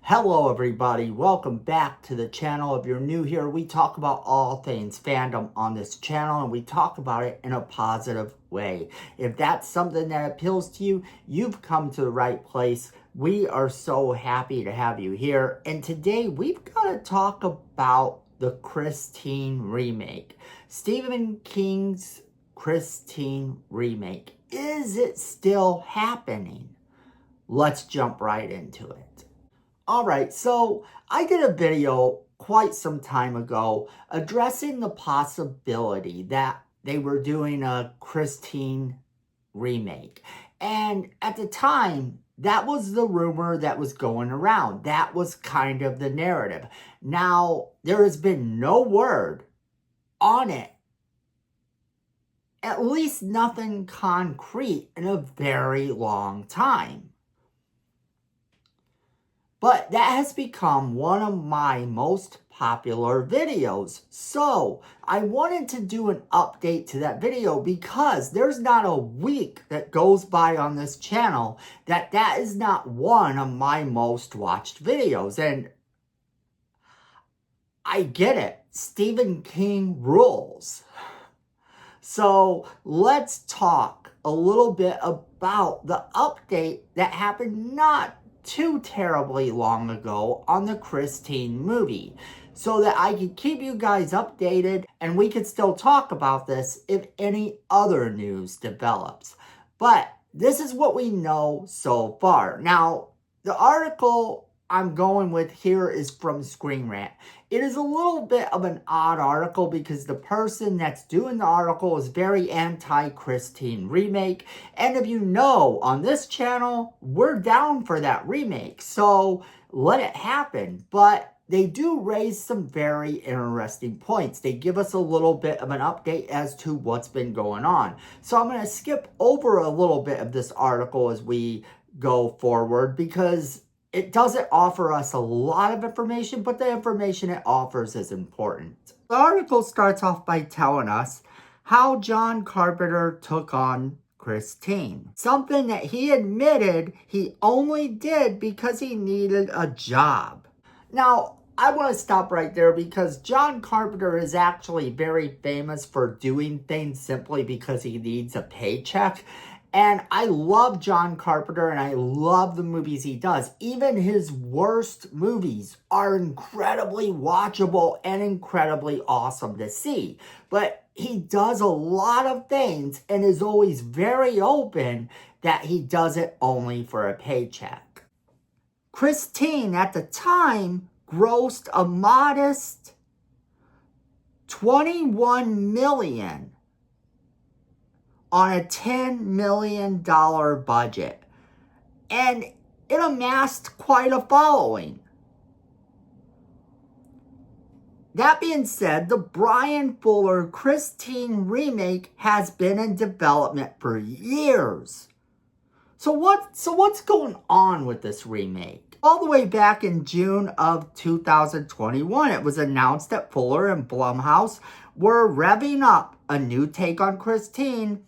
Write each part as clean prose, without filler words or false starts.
Hello everybody, welcome back to the channel. If you're new here, we talk about all things fandom on this channel and we talk about it in a positive way. If that's something that appeals to you, you've come to the right place. We are so happy to have you here. And today we've got to talk about the Christine remake. Stephen King's Christine remake. Is it still happening? Let's jump right into it. Alright, so I did a video quite some time ago addressing the possibility that they were doing a Christine remake. And at the time, that was the rumor that was going around. That was kind of the narrative. Now, there has been no word on it. At least nothing concrete in a very long time. But that has become one of my most popular videos. So I wanted to do an update to that video because there's not a week that goes by on this channel that is not one of my most watched videos. And I get it. Stephen King rules. So let's talk a little bit about the update that happened not too terribly long ago on the Christine movie, so that I can keep you guys updated and we can still talk about this if any other news develops. But this is what we know so far. Now, the article I'm going with here is from Screen Rant. It is a little bit of an odd article because the person that's doing the article is very anti-Christine remake. And if you know, on this channel, we're down for that remake. So let it happen. But they do raise some very interesting points. They give us a little bit of an update as to what's been going on. So I'm going to skip over a little bit of this article as we go forward because it doesn't offer us a lot of information, but the information it offers is important. The article starts off by telling us how John Carpenter took on Christine. Something that he admitted he only did because he needed a job. Now, I want to stop right there because John Carpenter is actually very famous for doing things simply because he needs a paycheck. And I love John Carpenter and I love the movies he does. Even his worst movies are incredibly watchable and incredibly awesome to see. But he does a lot of things and is always very open that he does it only for a paycheck. Christine at the time grossed a modest $21 million on a $10 million budget, and it amassed quite a following. That being said, the Bryan Fuller Christine remake has been in development for years. So what's going on with this remake? All the way back in June of 2021, it was announced that Fuller and Blumhouse were revving up a new take on Christine.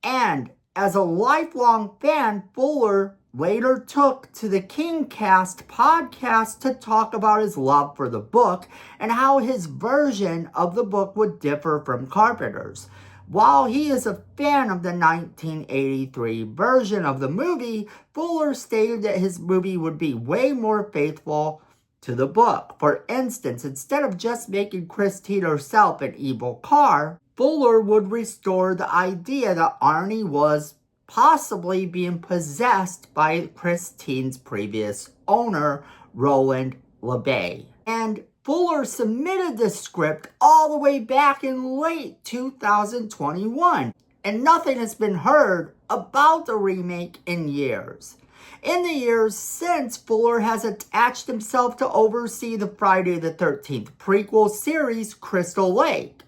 And as a lifelong fan, Fuller later took to the KingCast podcast to talk about his love for the book and how his version of the book would differ from Carpenter's. While he is a fan of the 1983 version of the movie, Fuller stated that his movie would be way more faithful to the book. For instance, instead of just making Christine herself an evil car, Fuller would restore the idea that Arnie was possibly being possessed by Christine's previous owner, Roland LeBay. And Fuller submitted the script all the way back in late 2021, and nothing has been heard about the remake in years. In the years since, Fuller has attached himself to oversee the Friday the 13th prequel series, Crystal Lake,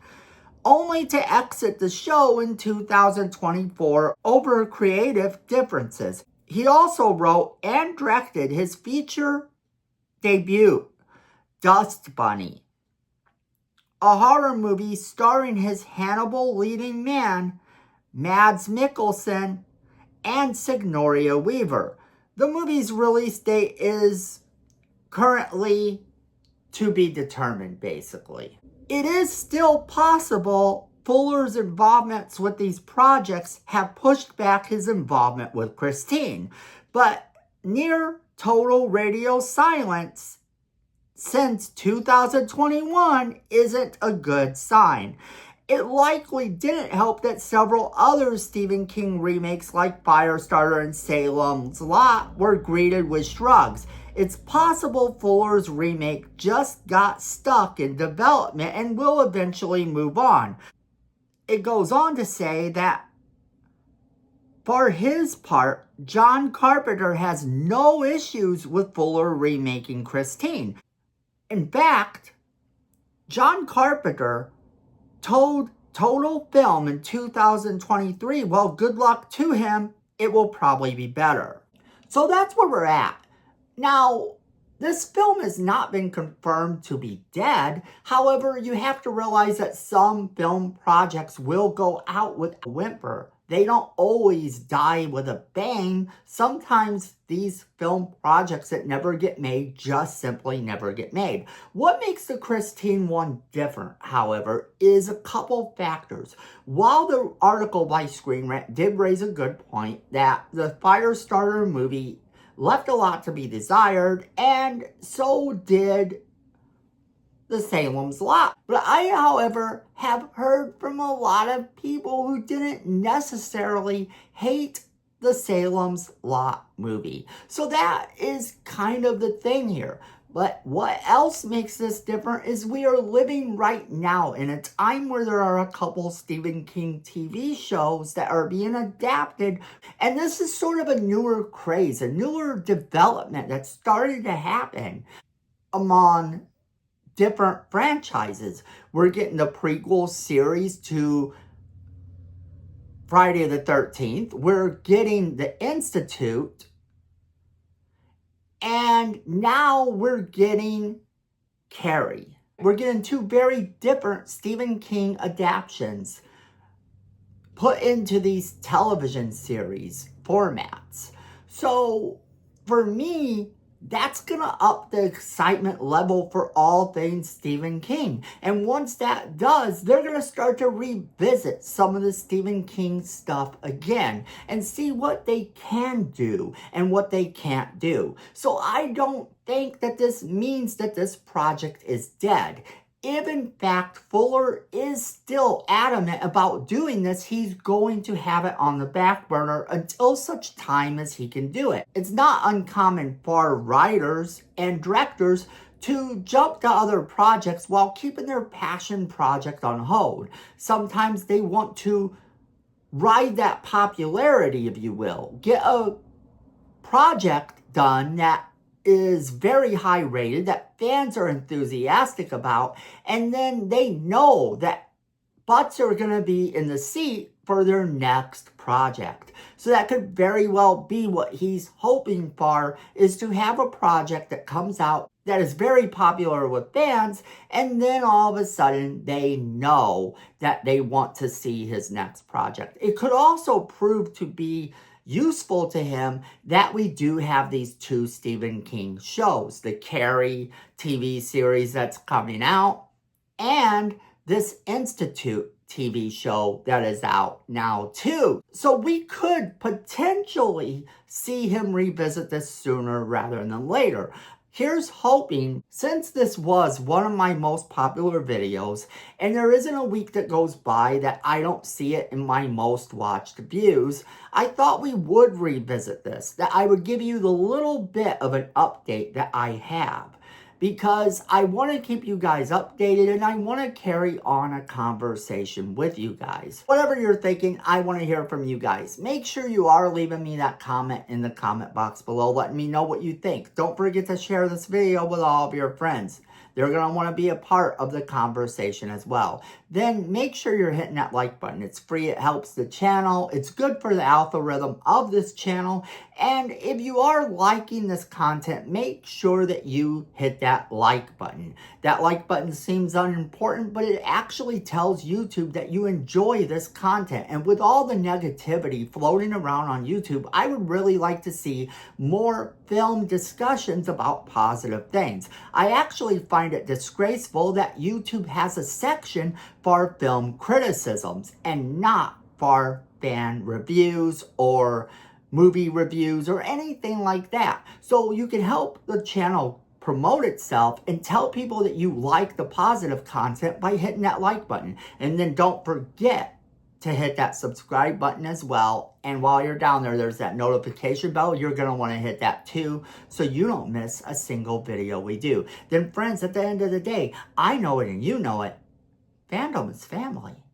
only to exit the show in 2024 over creative differences. He also wrote and directed his feature debut, Dust Bunny, a horror movie starring his Hannibal leading man, Mads Mikkelsen, and Signoria Weaver. The movie's release date is currently to be determined, basically. It is still possible Fuller's involvements with these projects have pushed back his involvement with Christine, but near total radio silence since 2021 isn't a good sign. It likely didn't help that several other Stephen King remakes like Firestarter and Salem's Lot were greeted with shrugs. It's possible Fuller's remake just got stuck in development and will eventually move on. It goes on to say that for his part, John Carpenter has no issues with Fuller remaking Christine. In fact, John Carpenter told Total Film in 2023, well, good luck to him, it will probably be better. So that's where we're at. Now, this film has not been confirmed to be dead. However, you have to realize that some film projects will go out with a whimper. They don't always die with a bang. Sometimes these film projects that never get made just simply never get made. What makes the Christine one different, however, is a couple factors. While the article by Screen Rant did raise a good point that the Firestarter movie left a lot to be desired, and so did the Salem's Lot. But I, however, have heard from a lot of people who didn't necessarily hate the Salem's Lot movie. So that is kind of the thing here. But what else makes this different is we are living right now in a time where there are a couple Stephen King TV shows that are being adapted. And this is sort of a newer craze, a newer development that's starting to happen among different franchises. We're getting the prequel series to Friday the 13th. We're getting The Institute. And now we're getting Carrie. We're getting two very different Stephen King adaptations put into these television series formats. So for me, that's going to up the excitement level for all things Stephen King. And once that does, they're going to start to revisit some of the Stephen King stuff again and see what they can do and what they can't do. So I don't think that this means that this project is dead. If in fact Fuller is still adamant about doing this, he's going to have it on the back burner until such time as he can do it. It's not uncommon for writers and directors to jump to other projects while keeping their passion project on hold. Sometimes they want to ride that popularity, if you will. Get a project done that is very high rated, that fans are enthusiastic about, and then they know that butts are going to be in the seat for their next project. So that could very well be what he's hoping for, is to have a project that comes out that is very popular with fans, and then all of a sudden they know that they want to see his next project. It could also prove to be useful to him that we do have these two Stephen King shows, the Carrie TV series that's coming out and this Institute TV show that is out now too. So we could potentially see him revisit this sooner rather than later. Here's hoping, since this was one of my most popular videos, and there isn't a week that goes by that I don't see it in my most watched views, I thought we would revisit this, that I would give you the little bit of an update that I have. Because I want to keep you guys updated and I want to carry on a conversation with you guys. Whatever you're thinking, I want to hear from you guys. Make sure you are leaving me that comment in the comment box below, letting me know what you think. Don't forget to share this video with all of your friends. They're going to want to be a part of the conversation as well. Then make sure you're hitting that like button. It's free. It helps the channel. It's good for the algorithm of this channel. And if you are liking this content, make sure that you hit that like button. That like button seems unimportant, but it actually tells YouTube that you enjoy this content. And with all the negativity floating around on YouTube, I would really like to see more film discussions about positive things. I actually find it disgraceful that YouTube has a section for film criticisms and not for fan reviews or movie reviews or anything like that. So you can help the channel promote itself and tell people that you like the positive content by hitting that like button. And then don't forget to hit that subscribe button as well. And while you're down there, there's that notification bell. You're going to want to hit that too, so you don't miss a single video we do. Then friends, at the end of the day, I know it and you know it. Fandom is family.